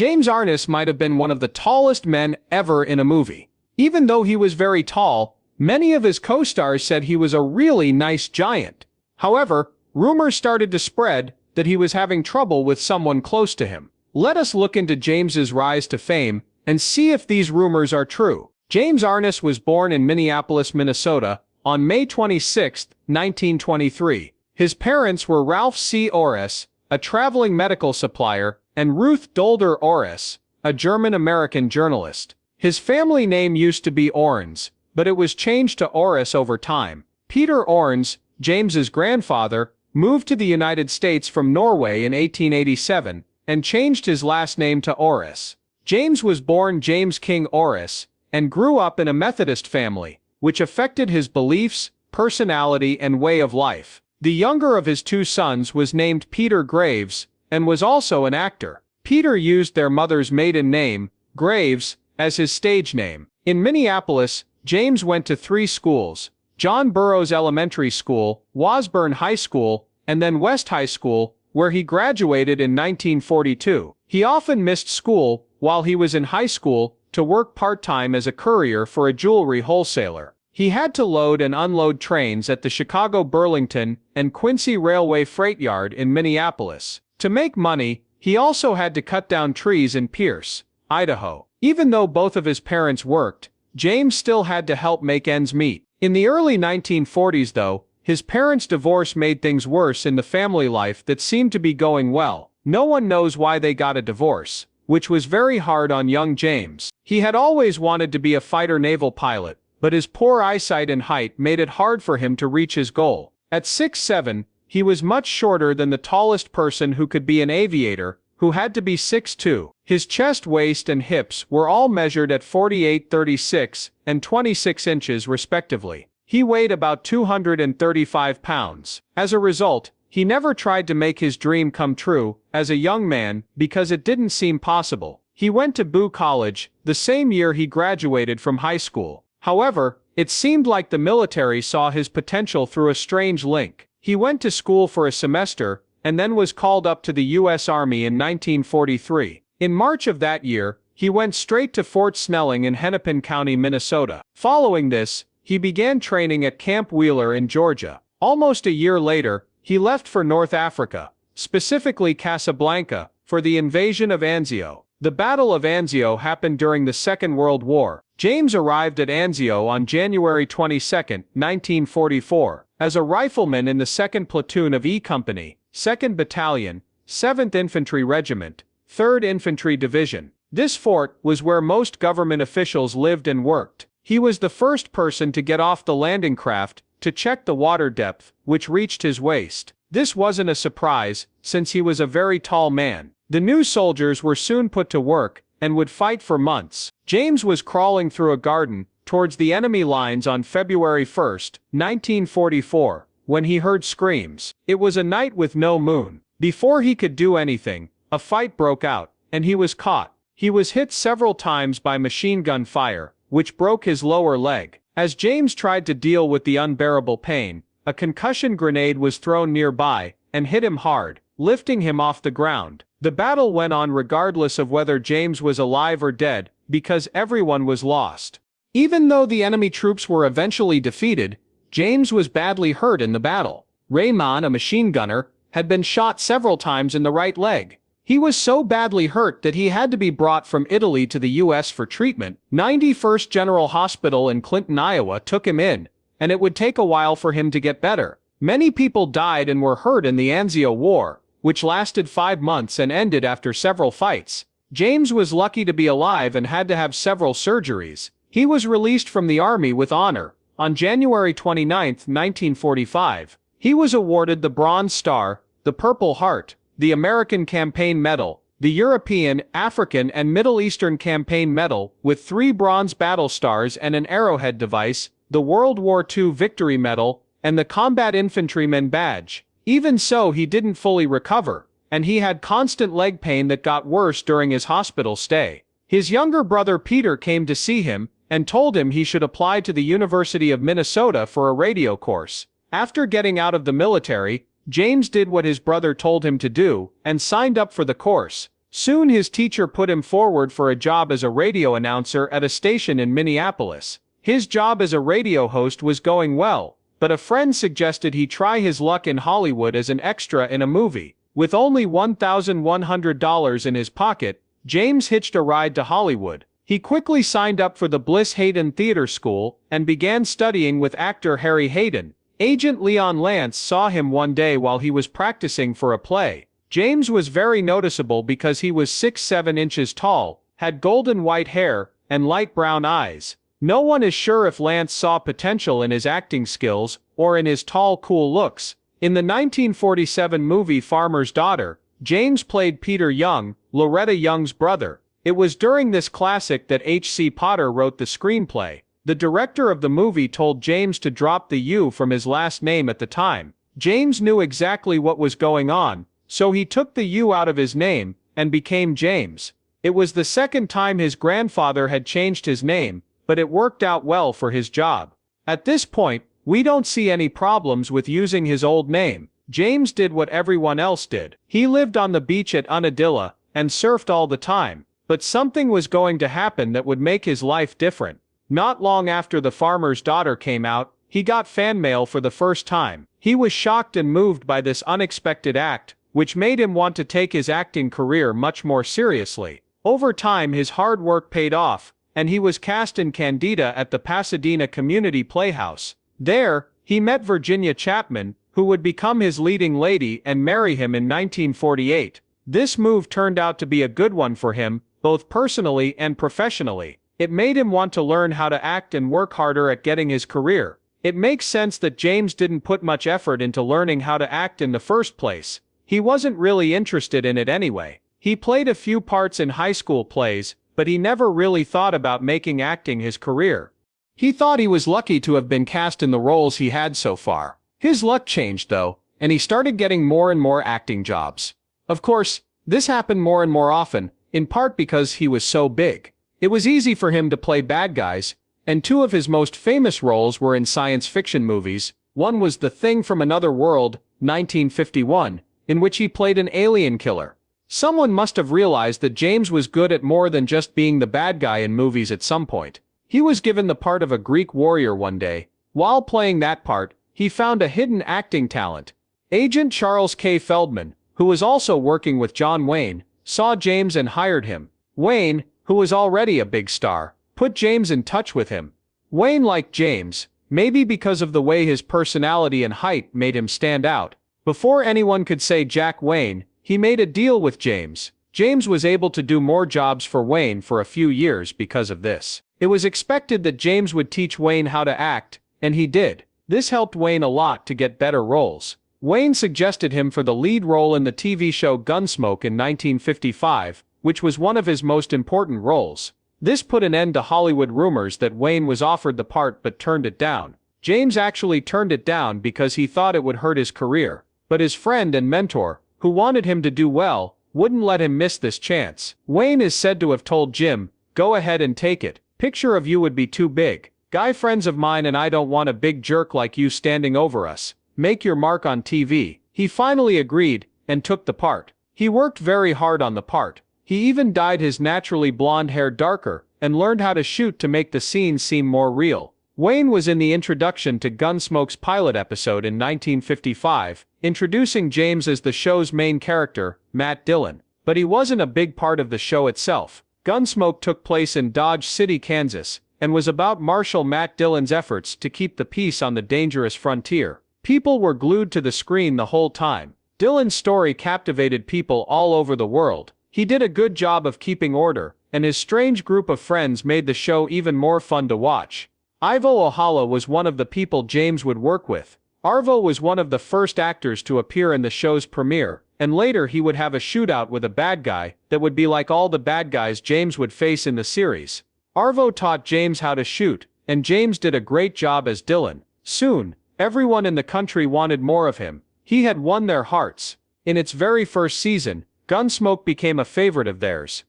James Arness might have been one of the tallest men ever in a movie. Even though he was very tall, many of his co-stars said he was a really nice giant. However, rumors started to spread that he was having trouble with someone close to him. Let us look into James's rise to fame and see if these rumors are true. James Arness was born in Minneapolis, Minnesota, on May 26, 1923. His parents were Ralph C. Orris, a traveling medical supplier, and Ruth Dolder Orris, a German-American journalist. His family name used to be Orns, but it was changed to Orris over time. Peter Orns, James's grandfather, moved to the United States from Norway in 1887 and changed his last name to Orris. James was born James King Orris and grew up in a Methodist family, which affected his beliefs, personality, and way of life. The younger of his two sons was named Peter Graves and was also an actor. Peter used their mother's maiden name, Graves, as his stage name. In Minneapolis, James went to 3 schools: John Burroughs Elementary School, Wasburn High School, and then West High School, where he graduated in 1942. He often missed school while he was in high school to work part-time as a courier for a jewelry wholesaler. He had to load and unload trains at the Chicago Burlington and Quincy Railway Freight Yard in Minneapolis. To make money, he also had to cut down trees in Pierce, Idaho. Even though both of his parents worked, James still had to help make ends meet. In the early 1940s, though, his parents' divorce made things worse in the family life that seemed to be going well. No one knows why they got a divorce, which was very hard on young James. He had always wanted to be a fighter naval pilot, but his poor eyesight and height made it hard for him to reach his goal. At 6'7", he was much shorter than the tallest person who could be an aviator, who had to be 6'2". His chest, waist, and hips were all measured at 48, 36, and 26 inches respectively. He weighed about 235 pounds. As a result, he never tried to make his dream come true as a young man because it didn't seem possible. He went to Boo College the same year he graduated from high school. However, it seemed like the military saw his potential through a strange link. He went to school for a semester and then was called up to the U.S. Army in 1943. In March of that year, he went straight to Fort Snelling in Hennepin County, Minnesota. Following this, he began training at Camp Wheeler in Georgia. Almost a year later, he left for North Africa, specifically Casablanca, for the invasion of Anzio. The Battle of Anzio happened during the Second World War. James arrived at Anzio on January 22, 1944, as a rifleman in the 2nd Platoon of E Company, 2nd Battalion, 7th Infantry Regiment, 3rd Infantry Division. This fort was where most government officials lived and worked. He was the first person to get off the landing craft to check the water depth, which reached his waist. This wasn't a surprise, since he was a very tall man. The new soldiers were soon put to work and would fight for months. James was crawling through a garden towards the enemy lines on February 1, 1944, when he heard screams. It was a night with no moon. Before he could do anything, a fight broke out, and he was caught. He was hit several times by machine gun fire, which broke his lower leg. As James tried to deal with the unbearable pain, a concussion grenade was thrown nearby and hit him hard, lifting him off the ground. The battle went on regardless of whether James was alive or dead, because everyone was lost. Even though the enemy troops were eventually defeated, James was badly hurt in the battle. Raymond, a machine gunner, had been shot several times in the right leg. He was so badly hurt that he had to be brought from Italy to the U.S. for treatment. 91st General Hospital in Clinton, Iowa took him in, and it would take a while for him to get better. Many people died and were hurt in the Anzio War, which lasted 5 months and ended after several fights. James was lucky to be alive and had to have several surgeries. He was released from the Army with honor. On January 29, 1945, he was awarded the Bronze Star, the Purple Heart, the American Campaign Medal, the European, African, and Middle Eastern Campaign Medal, with 3 bronze battle stars and an arrowhead device, the World War II Victory Medal, and the Combat Infantryman Badge. Even so, he didn't fully recover, and he had constant leg pain that got worse during his hospital stay. His younger brother Peter came to see him and told him he should apply to the University of Minnesota for a radio course. After getting out of the military, James did what his brother told him to do and signed up for the course, Soon his teacher put him forward for a job as a radio announcer at a station in Minneapolis. His job as a radio host was going well, but a friend suggested he try his luck in Hollywood as an extra in a movie. With only $1,100 in his pocket, James hitched a ride to Hollywood. He quickly signed up for the Bliss Hayden Theater School and began studying with actor Harry Hayden. Agent Leon Lance saw him one day while he was practicing for a play. James was very noticeable because he was 6'7" inches tall, had golden white hair, and light brown eyes. No one is sure if Lance saw potential in his acting skills or in his tall, cool looks. In the 1947 movie Farmer's Daughter, James played Peter Young, Loretta Young's brother. It was during this classic that H.C. Potter wrote the screenplay. The director of the movie told James to drop the U from his last name at the time. James knew exactly what was going on, so he took the U out of his name and became James. It was the second time his grandfather had changed his name, but it worked out well for his job. At this point, we don't see any problems with using his old name. James did what everyone else did. He lived on the beach at Unadilla and surfed all the time. But something was going to happen that would make his life different. Not long after The Farmer's Daughter came out, he got fan mail for the first time. He was shocked and moved by this unexpected act, which made him want to take his acting career much more seriously. Over time his hard work paid off, and he was cast in Candida at the Pasadena Community Playhouse. There, he met Virginia Chapman, who would become his leading lady and marry him in 1948. This move turned out to be a good one for him, both personally and professionally. It made him want to learn how to act and work harder at getting his career. It makes sense that James didn't put much effort into learning how to act in the first place. He wasn't really interested in it anyway. He played a few parts in high school plays, but he never really thought about making acting his career. He thought he was lucky to have been cast in the roles he had so far. His luck changed though, and he started getting more and more acting jobs. Of course, this happened more and more often, in part because he was so big. It was easy for him to play bad guys, and two of his most famous roles were in science fiction movies. One was The Thing from Another World, 1951, in which he played an alien killer. Someone must have realized that James was good at more than just being the bad guy in movies at some point. He was given the part of a Greek warrior one day. While playing that part, he found a hidden acting talent. Agent Charles K. Feldman, who was also working with John Wayne, saw James and hired him. Wayne, who was already a big star, put James in touch with him. Wayne liked James, maybe because of the way his personality and height made him stand out. Before anyone could say Jack Wayne, he made a deal with James. James was able to do more jobs for Wayne for a few years because of this. It was expected that James would teach Wayne how to act, and he did. This helped Wayne a lot to get better roles. Wayne suggested him for the lead role in the TV show Gunsmoke in 1955, which was one of his most important roles. This put an end to Hollywood rumors that Wayne was offered the part but turned it down. James actually turned it down because he thought it would hurt his career. But his friend and mentor, who wanted him to do well, wouldn't let him miss this chance. Wayne is said to have told Jim, "Go ahead and take it. Picture of you would be too big. Guy friends of mine and I don't want a big jerk like you standing over us. Make your mark on TV." He finally agreed, and took the part. He worked very hard on the part. He even dyed his naturally blonde hair darker, and learned how to shoot to make the scenes seem more real. Wayne was in the introduction to Gunsmoke's pilot episode in 1955, introducing James as the show's main character, Matt Dillon. But he wasn't a big part of the show itself. Gunsmoke took place in Dodge City, Kansas, and was about Marshal Matt Dillon's efforts to keep the peace on the dangerous frontier. People were glued to the screen the whole time. Dillon's story captivated people all over the world. He did a good job of keeping order, and his strange group of friends made the show even more fun to watch. Ivo Ohala was one of the people James would work with. Arvo was one of the first actors to appear in the show's premiere, and later he would have a shootout with a bad guy that would be like all the bad guys James would face in the series. Arvo taught James how to shoot, and James did a great job as Dillon. Soon, everyone in the country wanted more of him. He had won their hearts. In its very first season, Gunsmoke became a favorite of theirs.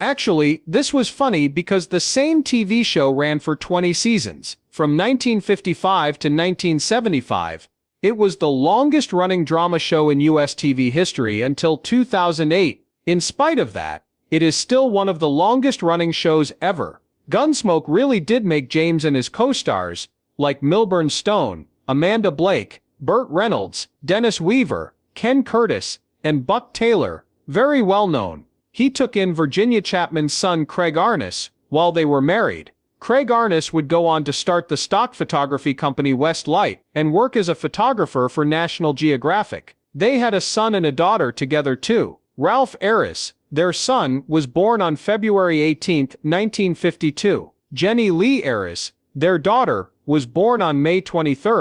Actually, this was funny because the same TV show ran for 20 seasons, from 1955 to 1975. It was the longest-running drama show in U.S. TV history until 2008. In spite of that, it is still one of the longest-running shows ever. Gunsmoke really did make James and his co-stars, like Milburn Stone, Amanda Blake, Burt Reynolds, Dennis Weaver, Ken Curtis, and Buck Taylor, very well known. He took in Virginia Chapman's son Craig Arness while they were married. Craig Arness would go on to start the stock photography company Westlight and work as a photographer for National Geographic. They had a son and a daughter together too. Ralph Arness, their son, was born on February 18, 1952. Jenny Lee Arness, their daughter, was born on May 23,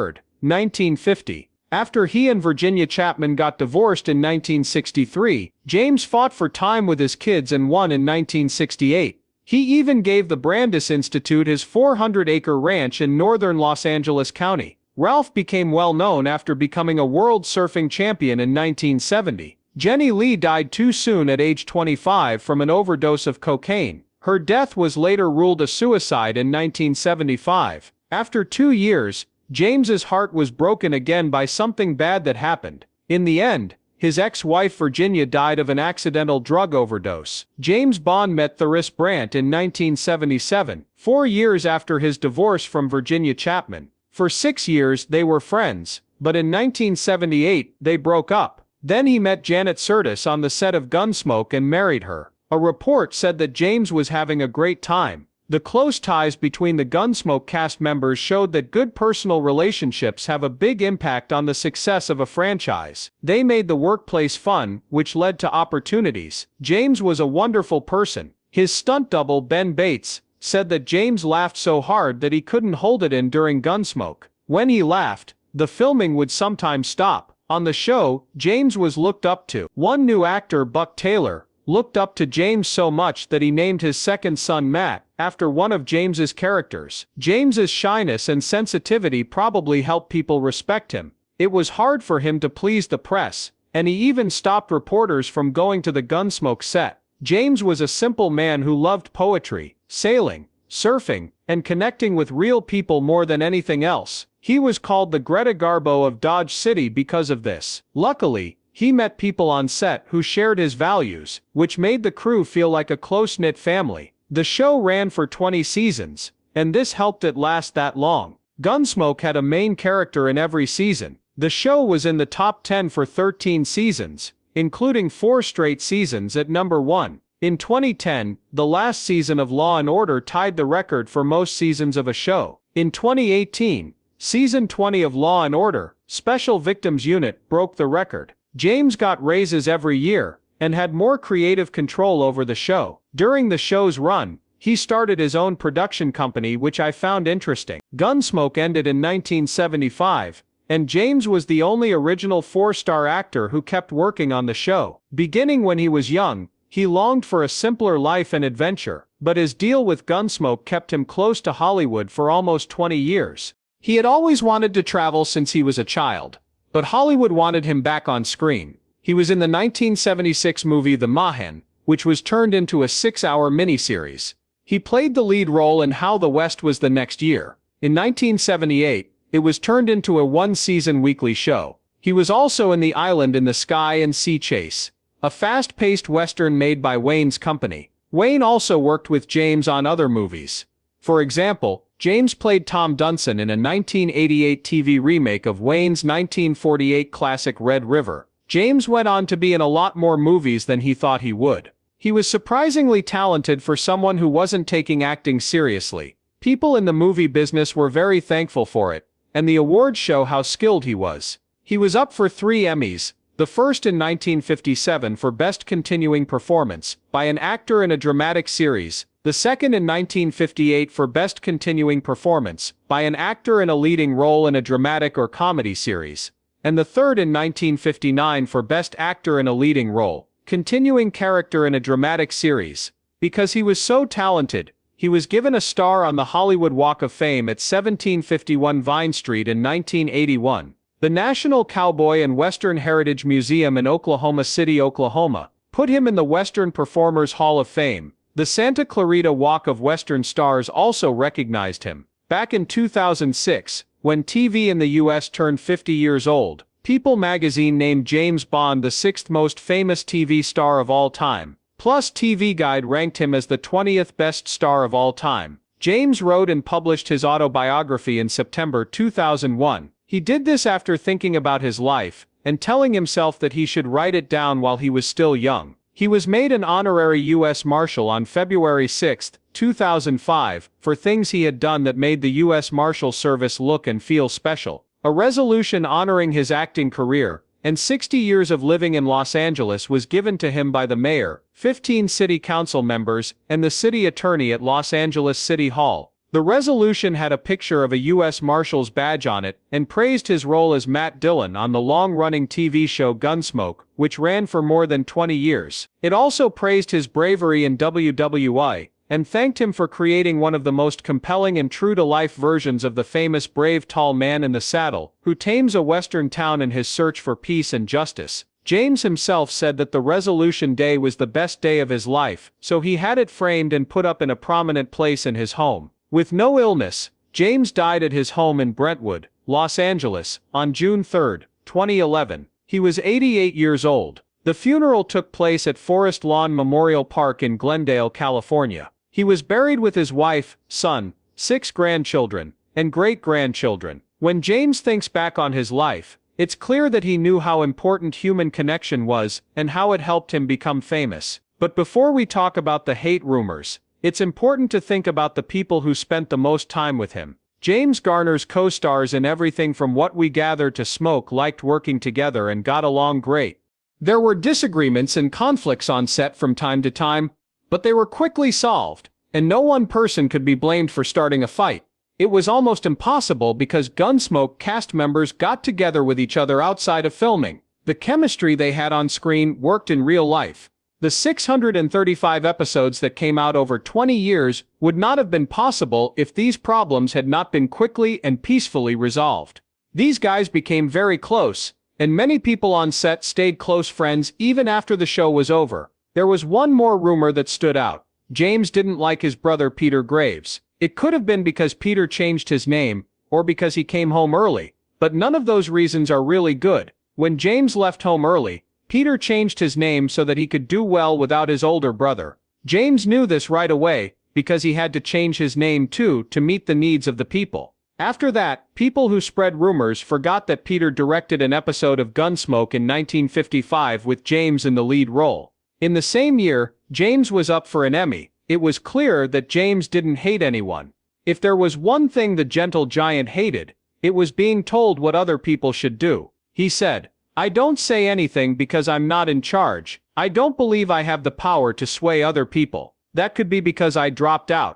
1950. After he and Virginia Chapman got divorced in 1963, James fought for time with his kids and won in 1968. He even gave the Brandeis Institute his 400-acre ranch in northern Los Angeles County. Ralph became well known after becoming a world surfing champion in 1970. Jenny Lee died too soon at age 25 from an overdose of cocaine. Her death was later ruled a suicide in 1975. After 2 years, James's heart was broken again by something bad that happened. In the end, his ex-wife Virginia died of an accidental drug overdose. James Bond met Therese Brandt in 1977, 4 years after his divorce from Virginia Chapman. For 6 years they were friends, but in 1978 they broke up. Then he met Janet Curtis on the set of Gunsmoke and married her. A report said that James was having a great time. The close ties between the Gunsmoke cast members showed that good personal relationships have a big impact on the success of a franchise. They made the workplace fun, which led to opportunities. James was a wonderful person. His stunt double, Ben Bates, said that James laughed so hard that he couldn't hold it in during Gunsmoke. When he laughed, the filming would sometimes stop. On the show, James was looked up to. One new actor, Buck Taylor, looked up to James so much that he named his second son Matt, after one of James's characters. James's shyness and sensitivity probably helped people respect him. It was hard for him to please the press, and he even stopped reporters from going to the Gunsmoke set. James was a simple man who loved poetry, sailing, surfing, and connecting with real people more than anything else. He was called the Greta Garbo of Dodge City because of this. Luckily, he met people on set who shared his values, which made the crew feel like a close-knit family. The show ran for 20 seasons, and this helped it last that long. Gunsmoke had a main character in every season. The show was in the top 10 for 13 seasons, including 4 straight seasons at number 1. In 2010, the last season of Law & Order tied the record for most seasons of a show. In 2018, Season 20 of Law & Order, Special Victims Unit, broke the record. James got raises every year, and had more creative control over the show. During the show's run, he started his own production company, which I found interesting. Gunsmoke ended in 1975, and James was the only original 4-star actor who kept working on the show. Beginning when he was young, he longed for a simpler life and adventure, but his deal with Gunsmoke kept him close to Hollywood for almost 20 years. He had always wanted to travel since he was a child, but Hollywood wanted him back on screen. He was in the 1976 movie The Mahan, which was turned into a 6-hour miniseries. He played the lead role in How the West Was the next year. In 1978, it was turned into a 1-season weekly show. He was also in The Island in the Sky and Sea Chase, a fast-paced western made by Wayne's company. Wayne also worked with James on other movies. For example, James played Tom Dunson in a 1988 TV remake of Wayne's 1948 classic Red River. James went on to be in a lot more movies than he thought he would. He was surprisingly talented for someone who wasn't taking acting seriously. People in the movie business were very thankful for it, and the awards show how skilled he was. He was up for 3 Emmys, the first in 1957 for Best Continuing Performance by an actor in a dramatic series, the second in 1958 for Best Continuing Performance by an actor in a leading role in a dramatic or comedy series, and the third in 1959 for Best Actor in a Leading Role, Continuing Character in a Dramatic Series. Because he was so talented, he was given a star on the Hollywood Walk of Fame at 1751 Vine Street in 1981. The National Cowboy and Western Heritage Museum in Oklahoma City, Oklahoma, put him in the Western Performers Hall of Fame. The Santa Clarita Walk of Western Stars also recognized him. Back in 2006, when TV in the US turned 50 years old, People magazine named James Bond the sixth most famous TV star of all time. Plus TV Guide ranked him as the 20th best star of all time. James wrote and published his autobiography in September 2001. He did this after thinking about his life and telling himself that he should write it down while he was still young. He was made an honorary U.S. Marshal on February 6, 2005, for things he had done that made the U.S. Marshal Service look and feel special. A resolution honoring his acting career and 60 years of living in Los Angeles was given to him by the mayor, 15 city council members, and the city attorney at Los Angeles City Hall. The resolution had a picture of a U.S. Marshal's badge on it and praised his role as Matt Dillon on the long-running TV show Gunsmoke, which ran for more than 20 years. It also praised his bravery in WWE and thanked him for creating one of the most compelling and true-to-life versions of the famous brave tall man in the saddle, who tames a western town in his search for peace and justice. James himself said that the resolution day was the best day of his life, so he had it framed and put up in a prominent place in his home. With no illness, James died at his home in Brentwood, Los Angeles, on June 3, 2011. He was 88 years old. The funeral took place at Forest Lawn Memorial Park in Glendale, California. He was buried with his wife, son, 6 grandchildren, and great-grandchildren. When James thinks back on his life, it's clear that he knew how important human connection was and how it helped him become famous. But before we talk about the hate rumors, it's important to think about the people who spent the most time with him. James Garner's co-stars in everything from What We Gather to Smoke liked working together and got along great. There were disagreements and conflicts on set from time to time, but they were quickly solved, and no one person could be blamed for starting a fight. It was almost impossible because Gunsmoke cast members got together with each other outside of filming. The chemistry they had on screen worked in real life. The 635 episodes that came out over 20 years would not have been possible if these problems had not been quickly and peacefully resolved. These guys became very close, and many people on set stayed close friends even after the show was over. There was one more rumor that stood out. James didn't like his brother Peter Graves. It could have been because Peter changed his name, or because he came home early, but none of those reasons are really good. When James left home early, Peter changed his name so that he could do well without his older brother. James knew this right away, because he had to change his name too to meet the needs of the people. After that, people who spread rumors forgot that Peter directed an episode of Gunsmoke in 1955 with James in the lead role. In the same year, James was up for an Emmy. It was clear that James didn't hate anyone. If there was one thing the gentle giant hated, it was being told what other people should do. He said, "I don't say anything because I'm not in charge. I don't believe I have the power to sway other people. That could be because I dropped out."